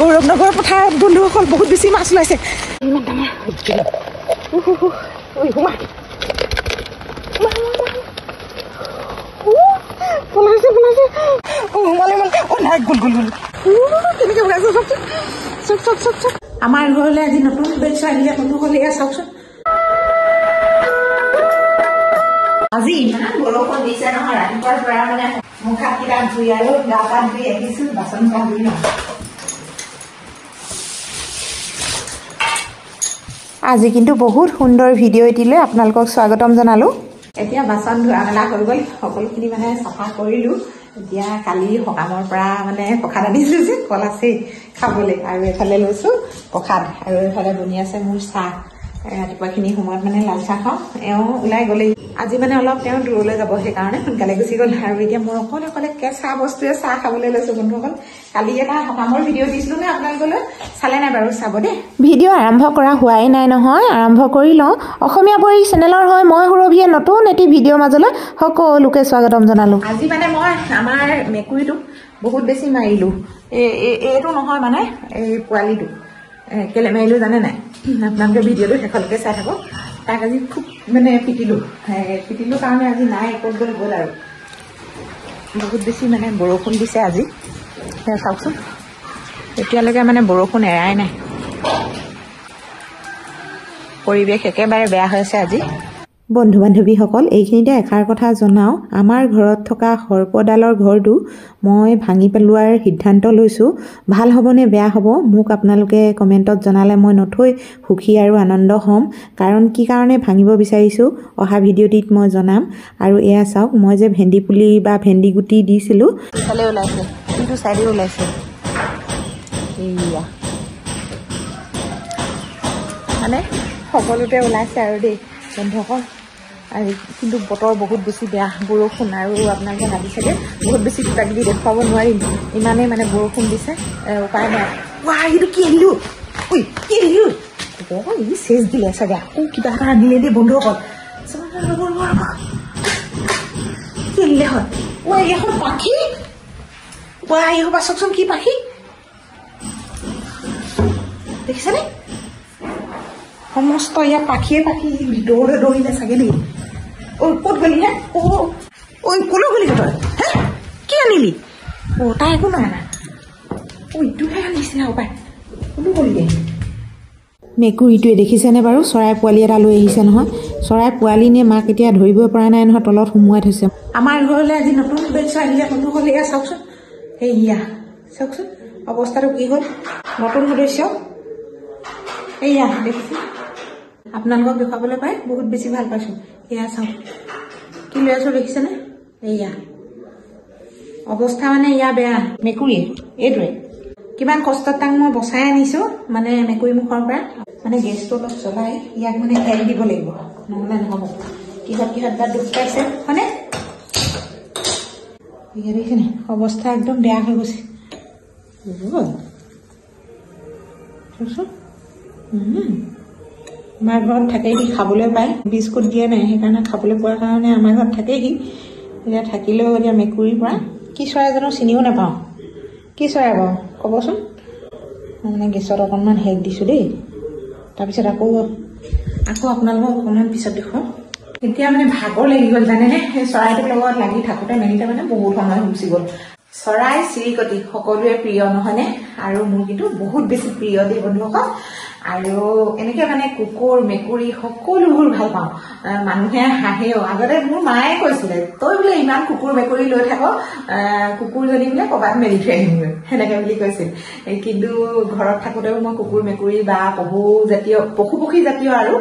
গৌৰৱনগৰ পথাৰত বন্ধুসকল বহুত বেছি মাছ ওলাইছে ইমান ডাঙৰ আমাৰ ঘৰলৈ আজি নতুন বেলচা আহিলে বন্ধুসকল এয়া চাওকচোন আজি ইমান বৰষুণ দিছে নহয় ৰাতিপুৱাৰ পৰা মানে মুখ হাত কেইটা ধুই আৰু গা পা ধুই আহিছো বাচন পা ধুই ন আজি কিন্তু বহুত সুন্দৰ ভিডিঅ' এটিলৈ আপোনালোকক স্বাগতম জনালো এতিয়া বাচন ধোৱা মেলা হৈ গ'ল সকলোখিনি মানে চাফা কৰিলো এতিয়া কালি সকামৰ পৰা মানে প্ৰসাদ আনিছো যে কল আছে খাবলৈ আৰু এফালে লৈছো প্ৰসাদ আৰু এফালে বনি আছে মোৰ চাহ ৰাতিপুৱাখিনি সময়ত মানে লাল চাহ খাওঁ এওঁ ওলাই গ'লে আজি মানে অলপ তেওঁ দূৰলৈ যাব সেইকাৰণে সোনকালে গুচি গ'ল আৰু এতিয়া মই অকলে কেঁচা বস্তুৱে চাহ খাবলৈ লৈছো বন্ধুসকল কালি এটা সকামৰ ভিডিঅ' দিছিলো নে আপোনালোকলৈ চালে নাই বাৰু চাব দেই ভিডিঅ' আৰম্ভ কৰা হোৱাই নাই নহয় আৰম্ভ কৰি লওঁ অসমীয়া পৰি চেনেলৰ হয় মই সুৰভিয়ে নতুন এটি ভিডিঅ'ৰ মাজলৈ সকলোকে স্বাগতম জনালো আজি মানে মই আমাৰ মেকুৰীটো বহুত বেছি মাৰিলো এইটো নহয় মানে এই পোৱালিটো কেলে মাৰিলো জানে নাই আপোনালোকে ভিডিঅ'টো শেষলৈকে চাই থাকক তাক আজি খুব মানে পিটিলো কাৰণে আজি নাই ক'ত গ'ল আৰু বহুত বেছি মানে বৰষুণ দিছে আজি চাওকচোন এতিয়ালৈকে মানে বৰষুণ এৰাই নাই পৰিৱেশ একেবাৰে বেয়া হৈছে আজি বন্ধু বান্ধৱীসকল এইখিনিতে এষাৰ কথা জনাওঁ আমাৰ ঘৰত থকা সৰ্পডালৰ ঘৰটো মই ভাঙি পেলোৱাৰ সিদ্ধান্ত লৈছোঁ ভাল হ'বনে বেয়া হ'ব মোক আপোনালোকে কমেণ্টত জনালে মই নথৈ সুখী আৰু আনন্দ হ'ম কাৰণ কি কাৰণে ভাঙিব বিচাৰিছোঁ অহা ভিডিঅ'টিত মই জনাম আৰু এয়া চাওক মই যে ভেন্দি পুলি বা ভেন্দি গুটি দিছিলোঁ ইফালে ওলাইছে কিন্তু চাইডে ওলাইছে এয়া মানে সকলোতে ওলাইছে আৰু দেই বন্ধুসকল আৰু কিন্তু বতৰ বহুত বেছি বেয়া বৰষুণ আৰু আপোনালোকে ভাবিছেগে বহুত বেছি কিবা কিবি দেখুৱাব নোৱাৰিম ইমানেই মানে বৰষুণ দিছে উপায় নাই এইটো কি আহিলো ঐ কি আহিলো ই চেচ দিলে চাগে আকৌ কিবা এটা আনিলে দেই বন্ধুসকল কি আনিলে হয় এখন পাখি এইসোপা চাওকচোন কি পাখি দেখিছেনে সমস্ত ইয়াত পাখিয়ে পাখি দৌৰিলে চাগে দেই ক'ত গলি হে কলৈ গলি তই হে কি আনিলি তাই একো নাই না ইটোহে আনিছিলে আৰু পাই কোনো গলি মেকুৰীটোৱে দেখিছেনে বাৰু চৰাই পোৱালি এটা লৈ আহিছে নহয় চৰাই পোৱালি নে মাক এতিয়া ধৰিবই পৰা নাই নহয় তলত সোমোৱাই থৈছে আমাৰ ঘৰলৈ আজি নতুন বেলচা আহিলে বন্ধুসকল এয়া চাওকচোন এইয়া চাওকচোন অৱস্থাটো কি হ'ল নতুন সদস্য এইয়া দেখিছে আপোনালোকক দেখুৱাবলৈ পাই বহুত বেছি ভাল পাইছো এয়া চাওক কি লৈ আছো দেখিছেনে এয়া অৱস্থা মানে ইয়া বেয়া মেকুৰীয়ে এইটোৱে কিমান কষ্টত তাক মই বচাই আনিছো মানে মেকুৰী মুখৰ পৰা মানে গেছটো অলপ জ্বলাই ইয়াক মানে এৰি দিব লাগিব নহ'লে নহ'ব কিহত বা দুখ পাইছে হয়নে দেখিছেনে অৱস্থা একদম বেয়া হৈ গৈছে আমাৰ ঘৰত থাকেহি খাবলৈ পায় বিস্কুট দিয়ে নাই সেইকাৰণে খাবলৈ পোৱাৰ কাৰণে আমাৰ ঘৰত থাকেহি এতিয়া থাকিলেও এতিয়া মেকুৰীৰ পৰা কি চৰাই জানো চিনিও নাপাওঁ কি চৰাই বাৰু ক'বচোন মই মানে গেছত অকণমান হেক দিছোঁ দেই তাৰপিছত আকৌ আপোনালোকক অকণমান পিছত দেখুৱাম এতিয়া মানে ভাগৰ লাগি গ'ল জানেনে সেই চৰাইটোৰ লগত লাগি থাকোঁতে মেলিতে মানে বহুত সময় গুচি গ'ল চৰাই চিৰিকটি সকলোৱে প্ৰিয় নহয়নে আৰু মোৰ কিন্তু বহুত বেছি প্ৰিয় দেই বন্ধুসকল আৰু এনেকে মানে কুকুৰ মেকুৰী সকলোবোৰ ভাল পাওঁ মানুহে হাঁহেও আগতে মোৰ মায়ে কৈছিলে তই বোলে ইমান কুকুৰ মেকুৰী লৈ থাক কুকুৰজনী বোলে ক'ৰবাত মেলি থৈ আহিমগৈ সেনেকে বুলি কৈছিল কিন্তু ঘৰত থাকোঁতেও মই কুকুৰ মেকুৰী বা পশু পক্ষী জাতীয় আৰু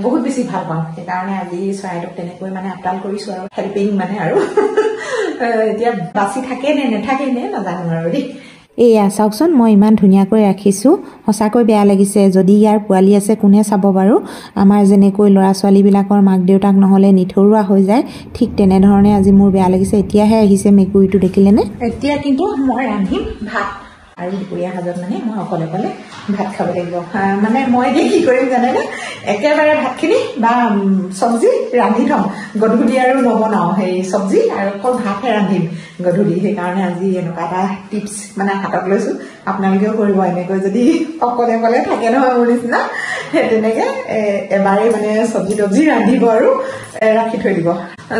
বহুত বেছি ভাল পাওঁ সেইকাৰণে আজি চৰাইটোক তেনেকৈ মানে আপডাল কৰিছো আৰু হেল্পিং মানে আৰু এতিয়া বাচি থাকে নে নাথাকে নে নাজানো আৰু দেই এয়া চাওকচোন মই ইমান ধুনীয়াকৈ ৰাখিছোঁ সঁচাকৈ বেয়া লাগিছে যদি ইয়াৰ পোৱালি আছে কোনে চাব বাৰু আমাৰ যেনেকৈ ল'ৰা ছোৱালীবিলাকৰ মাক দেউতাক নহ'লে নিথৰুৱা হৈ যায় ঠিক তেনেধৰণে আজি মোৰ বেয়া লাগিছে এতিয়াহে আহিছে মেকুৰীটো দেখিলেনে এতিয়া কিন্তু মই ৰান্ধিম ভাত আৰু দুপৰীয়া সাজত মানে মই অকলে অকলে ভাত খাব লাগিব মানে মই এতিয়া কি কৰিম জানেনে একেবাৰে ভাতখিনি বা চব্জি ৰান্ধি থম গধূলি আৰু নবনাও সেই চব্জি আৰু অকল ভাতহে ৰান্ধিম গধূলি সেইকাৰণে আজি এনেকুৱা এটা টিপছ মানে হাতত লৈছো আপোনালোকেও কৰিব এনেকৈ যদি অকলে অকলে থাকে নহয় মোৰ নিচিনা তেনেকে এবাৰেই মানে চব্জি তব্জি ৰান্ধিব আৰু ৰাখি থৈ দিব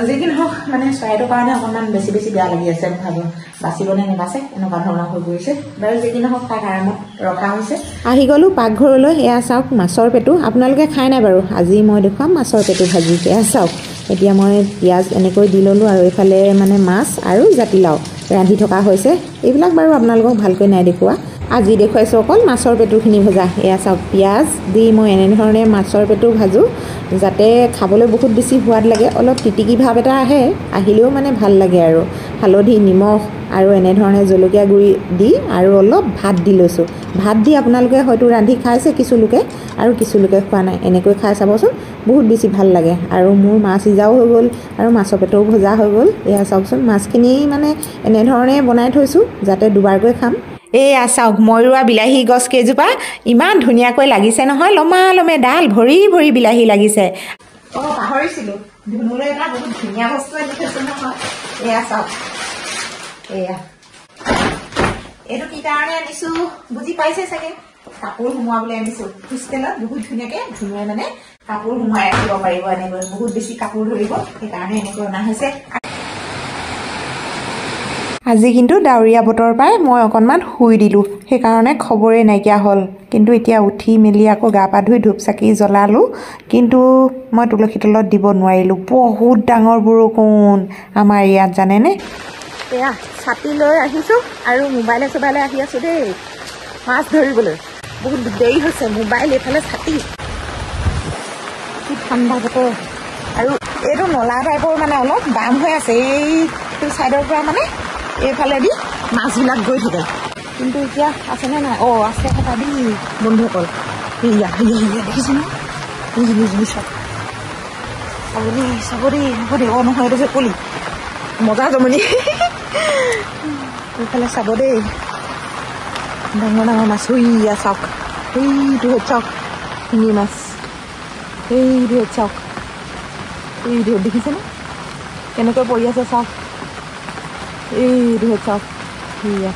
যিকি নহওক মানে চৰাইটোৰ কাৰণে অকণমান বেছি বেছি বেয়া লাগি আছে ভাবো বাচিব নে নেবাচে এনেকুৱা ধৰণৰ হৈ গৈছে বাৰু যিকি নহওক তাক আৰামত ৰখা হৈছে আহি গ'লো পাকঘৰলৈ এয়া চাওক মাছৰ পেটু আপোনালোকে খাই নাই বাৰু আজি মই দেখুৱাম মাছৰ পেটু ভাজি এয়া চাওক এতিয়া মই পিঁয়াজ এনেকৈ দি ল'লোঁ আৰু এইফালে মানে মাছ আৰু জাতিলাও ৰান্ধি থকা হৈছে এইবিলাক বাৰু আপোনালোকক ভালকৈ নাই দেখুওৱা আজি দেখুৱাইছোঁ অকল মাছৰ পেটুখিনি ভজা এয়া চাওক পিঁয়াজ দি মই এনেধৰণে মাছৰ পেটু ভাজোঁ যাতে খাবলৈ বহুত বেছি সোৱাদ লাগে অলপ তিতিকি ভাৱ এটা আহিলেও মানে ভাল লাগে আৰু হালধি নিমখ আৰু এনেধৰণে জলকীয়া গুড়ি দি আৰু অলপ ভাত দি লৈছোঁ ভাত দি আপোনালোকে হয়তো ৰান্ধি খাইছে কিছু লোকে আৰু কিছু লোকে খোৱা নাই এনেকৈ খাই চাবচোন বহুত বেছি ভাল লাগে আৰু মোৰ মাছ সিজাও হৈ গ'ল আৰু মাছৰ পেটুও ভজা হৈ গ'ল এয়া চাওকচোন মাছখিনি মানে এনেধৰণে বনাই থৈছোঁ যাতে দুবাৰকৈ খাম এয়া চাওক মই ৰোৱা বিলাহী গছ কেইজোপা ইমান ধুনীয়াকৈ লাগিছে নহয় লমা লমে ডাল ভৰি ভৰি বিলাহী লাগিছে পাহৰিছিলোঁ ধুনুলৈ এটা বহুত ধুনীয়া বস্তু আনি থৈছোঁ নহয় এয়া চাওক এয়া এইটো কি কাৰণে আনিছোঁ বুজি পাইছে চাগে কাপোৰ সোমোৱাবলৈ আনিছোঁ হোষ্টেলত বহুত ধুনীয়াকৈ ধুনুৱে মানে কাপোৰ সোমোৱাই ৰাখিব পাৰিব এনেকৈ বহুত বেছি কাপোৰ ধৰিব সেইকাৰণে এনেকৈ অনা হৈছে আজি কিন্তু ডাৱৰীয়া বতৰ পাই মই অকণমান শুই দিলোঁ সেইকাৰণে খবৰেই নাইকিয়া হ'ল কিন্তু এতিয়া উঠি মেলি আকৌ গা পা ধুই ধূপ চাকি জ্বলালোঁ কিন্তু মই তুলসী তলত দিব নোৱাৰিলোঁ বহুত ডাঙৰ বৰষুণ আমাৰ ইয়াত জানেনে এয়া ছাতি লৈ আহিছোঁ আৰু মোবাইলে চবাইলে আহি আছোঁ দেই মাছ ধৰিবলৈ বহুত দেৰি হৈছে মোবাইল এইফালে ছাতি কি ঠাণ্ডা বতৰ আৰু এইটো নলা টাইপৰ মানে অলপ বাম হৈ আছে এইটো ছাইডৰ পৰা মানে এইফালে দি মাছবিলাক গৈ থাকে কিন্তু এতিয়া আছেনে নাই আছে কথা দেই বন্ধুসকল এয়া দেখিছোঁ ন চাব দেই নহয় এইটো যে কলি মজা জমনি এইফালে চাব দেই ডাঙৰ ডাঙৰ মাছ ইয়া চাওক এইটো চাওক শিঙি মাছ এইটো চাওক এইটো দেখিছেনে কেনেকৈ পৰি আছে চাওক এইটো চাওক সেয়া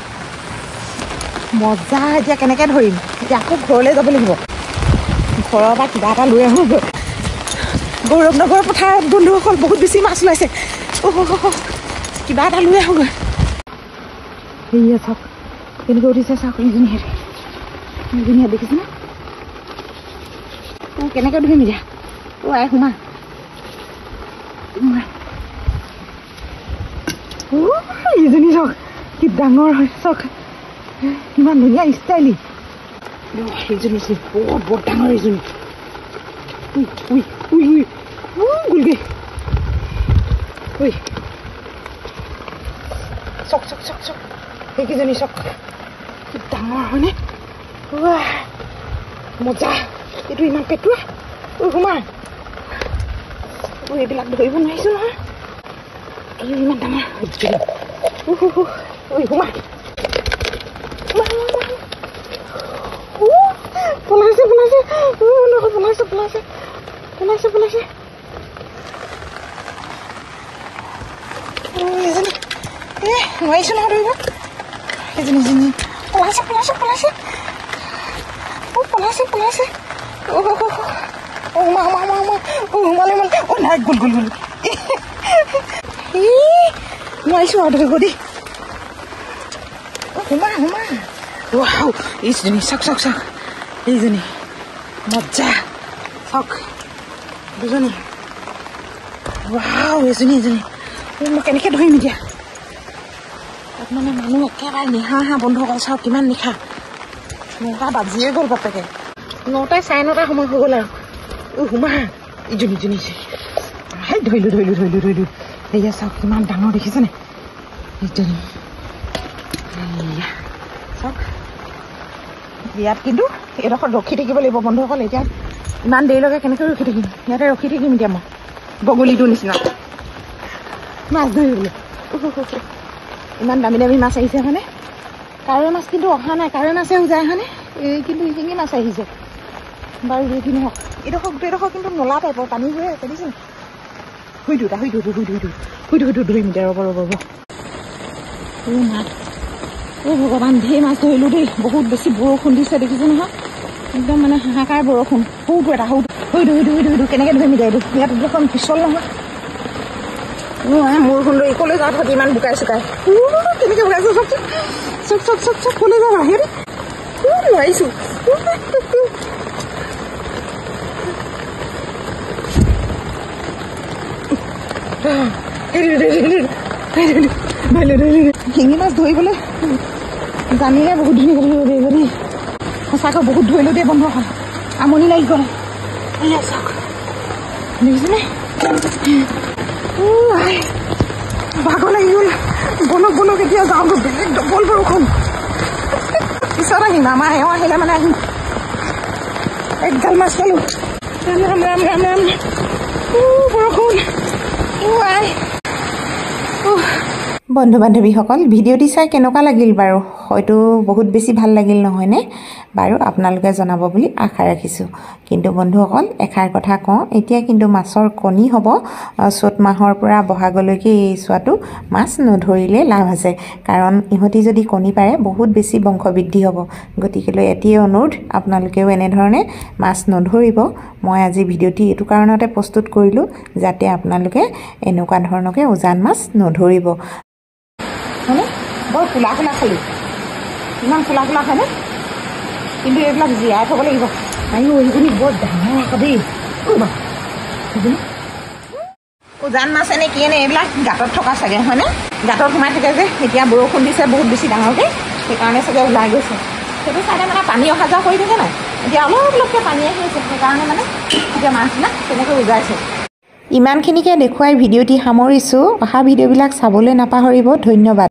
মজা এতিয়া কেনেকৈ ধৰিম এতিয়া আকৌ ঘৰলৈ যাব লাগিব ঘৰৰ পৰা কিবা এটা লৈ আহোঁগৈ গৌৰৱ নগৰ পথাৰত বন্ধুসকল বহুত বেছি মাছ ওলাইছে কিবা এটা লৈ আহোঁগৈ সেয়া চাওক কেনেকৈ উঠিছে চাওক এইজনীহে দেখিছেনে কেনেকৈ ধৰিম এতিয়া আই সোমা এইজনী চাওক কি ডাঙৰ হয় চাওক ইমান ধুনীয়া ষ্টাইলি এইজনী বৰ ডাঙৰ এইজনী গ'লগৈ চক সেইকেইজনী চক কি ডাঙৰ হয়নে মজা এইটো ইমান পেটুৱা সোমা এইবিলাক ধৰিব নোৱাৰিছোঁ নহয় ইমান ডাঙৰ সোমা পলাইছে নোৱাৰিছোঁ নহয় ধৰিব এজনী পলাইছে পলাইছে নাই গ'ল নোৱাৰিছোঁ আৰু ধৰিব দেই সোমা এইজনী চাওক এইজনী মজা চাওক দুজনী এজনী মই কেনেকৈ ধৰিম এতিয়া তাত মানে মানুহ একেবাৰে নিশা বন্ধুসকল চাওক কিমান নিশা 9টা বাজিয়ে গ'ল বাপেকে 9টা 9:30 সময় হৈ গ'ল আৰু সোমা ইজনী ধৰিলোঁ এয়া চাওক কিমান ডাঙৰ দেখিছেনে ইজনী চাওক ইয়াত কিন্তু এইডোখৰত ৰখি থাকিব লাগিব বন্ধুসকল এতিয়া ইমান দেৰিলৈকে কেনেকৈ ৰখি থাকিম ইয়াতে ৰখি থাকিম এতিয়া মই বগলীটোৰ নিচিনা মাছ ধৰিবলৈ ইমান দামী মাছ আহিছে মানে কাৱৈ মাছ কিন্তু অহা নাই, কাৱৈ মাছে উজাই অহানে এই কিন্তু শিঙি মাছ আহিছে বাৰু এইখিনি হওক। এইডোখৰ কিন্তু নলা টাইপৰ পানী হৈ আছে দেখিছে নে? শুই ধৰিম এতিয়া ৰ'ব মাছ। ভগৱান ঢেৰ মাছ ধৰিলোঁ দেই, বহুত বেছি বৰষুণ দিছে দেখিছে নহয়, একদম মানে হাহাকাৰ বৰষুণ। সৰুটো এটা সৰু কেনেকৈ ধৰিম এতিয়া এইটো, ইয়াত এখন পিছল নহয়। মোৰ সুন্দৰ ইকলৈ যাওঁ থাকি ইমান বোকাই চুকাই কেনেকৈ বোকাইছো চব কলৈ যাওঁ বাহিৰ নোৱাৰিছোঁ। শিঙি মাছ ধৰিবলৈ জানিলে বহুত ধুনীয়া ধৰিব দেই, সঁচাকৈ বহুত ধৰিলোঁ দেই বন্ধ হয়, আমনি লাগি গ'ল চাওক দেখিছেনে? ভাগৰ লাগি গ'ল, বলক এতিয়া যাওঁ বেলেগ ডবল বৰষুণ। পিছত আহিম, আমাৰ এওঁ আহিলে মানে আহিম। একগাল মাছ পালোঁ, ৰাম বৰষুণ। বন্ধু বান্ধৱীসকল, ভিডিঅ'টি চাই কেনেকুৱা লাগিল বাৰু? হয়তো বহুত বেছি ভাল লাগিল নহয়নে বাৰু? আপোনালোকে জনাব বুলি আশা ৰাখিছোঁ। কিন্তু বন্ধুসকল এষাৰ কথা কওঁ, এতিয়া কিন্তু মাছৰ কণী হ'ব। চ'ত মাহৰ পৰা বহাগলৈকে এই চোৱাটো মাছ নধৰিলে লাভ আছে, কাৰণ ইহঁতি যদি কণী পাৰে বহুত বেছি বংশবৃদ্ধি হ'ব। গতিকেলৈ এতিয়াই অনুৰোধ, আপোনালোকেও এনেধৰণে মাছ নধৰিব। মই আজি ভিডিঅ'টি এইটো কাৰণতে প্ৰস্তুত কৰিলোঁ যাতে আপোনালোকে এনেকুৱা ধৰণকে উজান মাছ নধৰিব। হয়নে? বৰ কোলা খালি, ইমান কোলা হয়নে? কিন্তু এইবিলাক জীয়াই থ'ব লাগিব। এইখিনি বৰ ডাঙৰ আকৌ দেই, উজান মাছ এনে কি এনে এইবিলাক গাঁতত থকা চাগে হয়নে? গাঁতত সোমাই থাকে যে, এতিয়া বৰষুণ দিছে বহুত বেছি ডাঙৰকৈ, সেইকাৰণে চাগে ওলাই গৈছে। সেইটো চাইডে মানে পানী অহা যোৱা কৰি থাকে নাই, এতিয়া অলপকৈ পানী আহি আছে, সেইকাৰণে মানে এতিয়া মাছবিলাক তেনেকৈ উজাইছে। ইমানখিনিকে দেখুৱাই ভিডিঅ'টি সামৰিছোঁ। অহা ভিডিঅ'বিলাক চাবলৈ নাপাহৰিব। ধন্যবাদ।